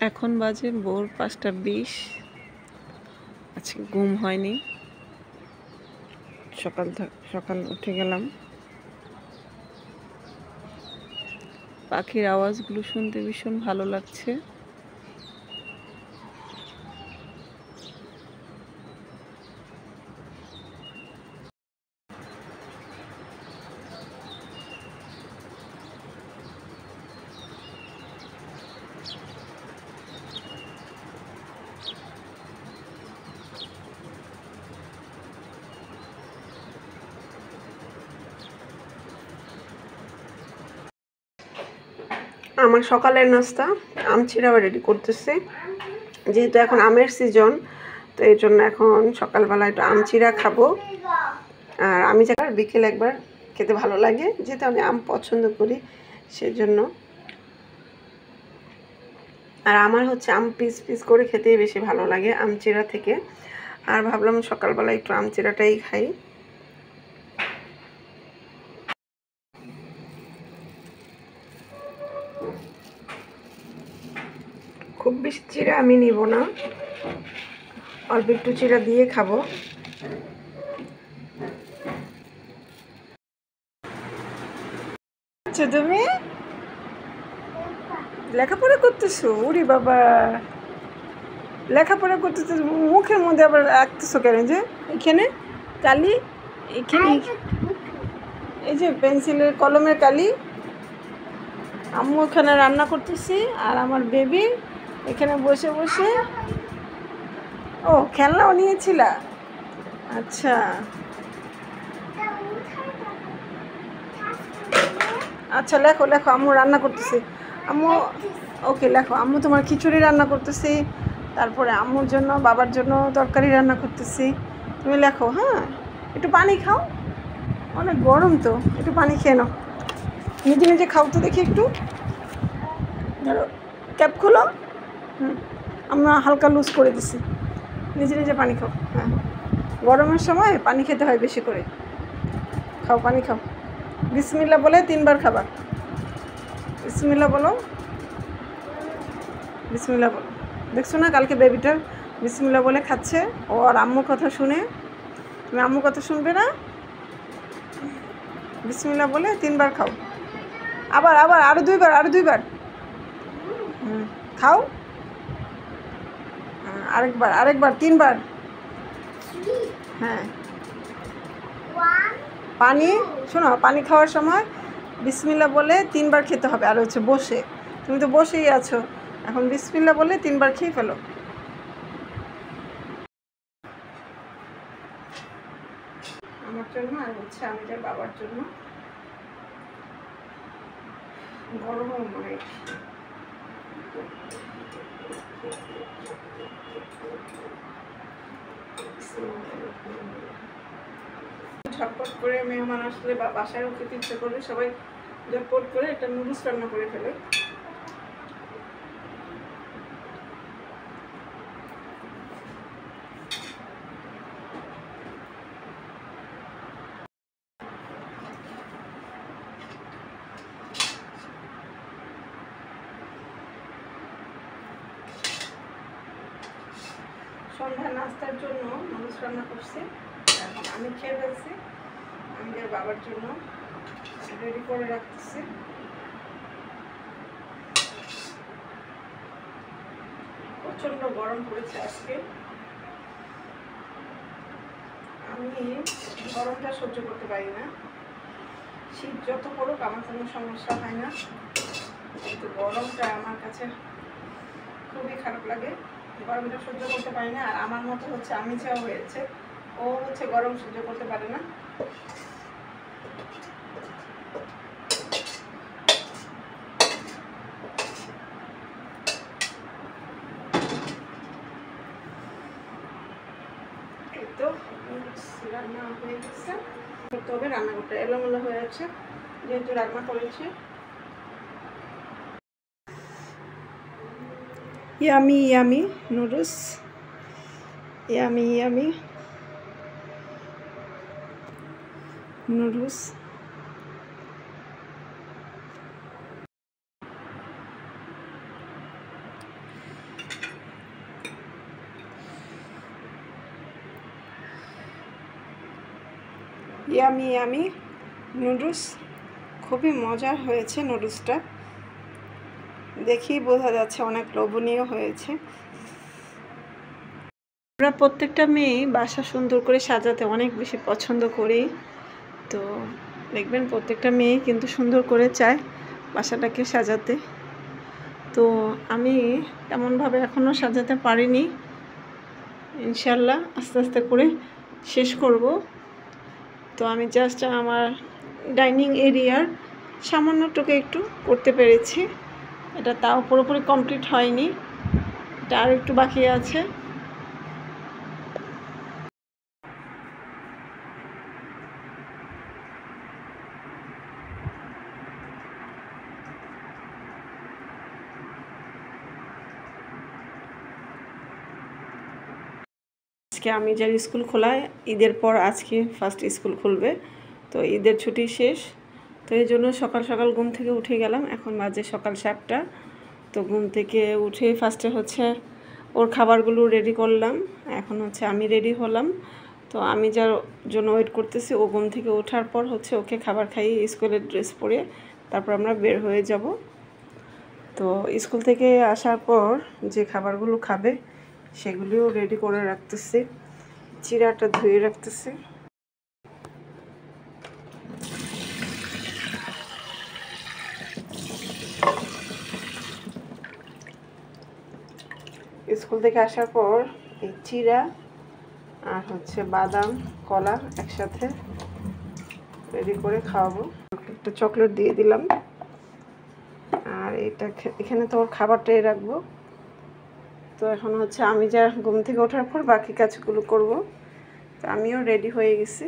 এখন বাজে ভোর 5:20। আজকে ঘুম হয়নি, সকাল উঠে গেলাম। পাখির আওয়াজগুলো শুনতে ভীষণ ভালো লাগছে। আমার সকালের নাস্তা আম চিরা রেডি করতেছি, যেহেতু এখন আমের সিজন, তো এই জন্য এখন সকালবেলা একটু আম চিরা খাবো। আর আমি বিকেল একবার খেতে ভালো লাগে, যেহেতু আমি আম পছন্দ করি সেজন্য। আর আমার হচ্ছে আম পিস পিস করে খেতেই বেশি ভালো লাগে আম চিরা থেকে। আর ভাবলাম সকালবেলা একটু আম চিরাটাই খাই। খুব বেশি চিরা আমি নিব না, অল্প একটু চিরা দিয়ে খাবো। আচ্ছা, তুমি লেখাপড়া করতেছো? ওরে বাবা, লেখাপড়া করতেছো, মুখের মধ্যে আবার রাখতেছো কেন? যে এখানে কালি, এখানে এই যে পেন্সিলের কলমের কালি। আম্মু ওখানে রান্না করতেছি আর আমার বেবি এখানে বসে বসে ও খেলনাও নিয়েছিলা? আচ্ছা আচ্ছা, লেখো লেখো, আম্মু রান্না করতেছি। আম্মু ওকে লেখো, আম্মু তোমার খিচুড়ি রান্না করতেছি, তারপরে আম্মুর জন্য বাবার জন্য তরকারি রান্না করতেছি। তুমি লেখো, হ্যাঁ? একটু পানি খাও, অনেক গরম তো, একটু পানি খেয়ে নাও। নিজে নিজে খাও তো দেখি একটু। ধরো, ক্যাপ খোলো। আমরা হালকা লুজ করে দিছি। নিজে নিজে পানি খাও। হ্যাঁ, গরমের সময় পানি খেতে হয় বেশি করে। খাও, পানি খাও। বিসমিল্লাহ বলে 3বার খাবা। বিসমিল্লাহ বলো, বিসমিল্লাহ বলো। দেখছো না কালকে বেবিটার বিসমিল্লাহ বলে খাচ্ছে ও, আর আম্মুর কথা শুনে। তুমি আম্মুর কথা শুনবে না? বিসমিল্লাহ বলে 3বার খাও। আবার আবার আরো 2বার, আরো 2বার। খাও, আরেকবার, আরেকবার, 3বার। হ্যাঁ, পানি শোনো, পানি খাওয়ার সময় বিসমিল্লাহ বলে 3বার খেতে হবে। আর হচ্ছে বসে, তুমি তো বসেই আছো, এখন বিসমিল্লাহ বলে 3বার খেয়ে ফেলো। আমার জন্য আর হচ্ছে আমাদের বাবার জন্য। গরম অনেক। ঝটপট করে মেহমান আসলে বা বাসায়ও খেতে ইচ্ছে করলে সবাই ঝটপট করে একটা নুডলস রান্না করে ফেলে। সন্ধ্যা নাস্তার জন্য নুডলস রান্না করছি, আমি খেয়ে ফেলছি। আমাদের বাবার জন্য রেডি করে রাখতেছি। প্রচণ্ড গরম পড়েছে আজকে। আমি গরমটা সহ্য করতে পারি না। শীত যত পড়ুক আমার কোনো সমস্যা হয় না, কিন্তু গরমটা আমার কাছে খুবই খারাপ লাগে। গরমটা সহ্য করতে পারি না। আর আমার মতো হচ্ছে আমি চাও হয়েছে, ও হচ্ছে গরম সহ্য করতে পারে না। তো রান্না হয়ে গেছে, তবে রান্নাঘরটা এলোমেলো হয়ে আছে যেহেতু রান্না করেছি। Yummy yummy noodles, yummy yummy noodles. Yummy yummy noodles, খুবই মজার হয়েছে নুডলসটা, দেখেই বোঝা যাচ্ছে অনেক লোভনীয় হয়েছে। আমরা প্রত্যেকটা মেয়ে বাসা সুন্দর করে সাজাতে অনেক বেশি পছন্দ করি, তো দেখবেন প্রত্যেকটা মেয়ে কিন্তু সুন্দর করে চায় বাসাটাকে সাজাতে। তো আমি তেমনভাবে এখনও সাজাতে পারিনি, ইনশাল্লাহ আস্তে আস্তে করে শেষ করব। তো আমি জাস্ট আমার ডাইনিং এরিয়ার সামান্যটুকু একটু করতে পেরেছি, এটা তাও পুরোপুরি কমপ্লিট হয়নি, এটা আর একটু বাকি আছে। আজকে আমি যার স্কুল খোলায় ঈদের পর আজকে ফার্স্ট স্কুল খুলবে, তো ঈদের ছুটি শেষ, তো এই জন্য সকাল সকাল ঘুম থেকে উঠে গেলাম। এখন বাজে সকাল 7টা। তো ঘুম থেকে উঠে ফার্স্টে হচ্ছে ওর খাবারগুলো রেডি করলাম, এখন হচ্ছে আমি রেডি হলাম। তো আমি যার জন্য ওয়েট করতেছি, ও ঘুম থেকে ওঠার পর হচ্ছে ওকে খাবার খাইয়ে স্কুলের ড্রেস পরে তারপর আমরা বের হয়ে যাব। তো স্কুল থেকে আসার পর যে খাবারগুলো খাবে সেগুলিও রেডি করে রাখতেছি, চিড়াটা ধুয়ে রাখতেছি। স্কুল থেকে আসার পর এই চিড়া আর হচ্ছে বাদাম কলা একসাথে রেডি করে খাওয়াবো। একটা চকলেট দিয়ে দিলাম, আর এটা এখানে তো ওর খাবারটাই রাখবো। তো এখন হচ্ছে আমি যা ঘুম থেকে ওঠার পর বাকি কাজগুলো করব। তো আমিও রেডি হয়ে গেছি।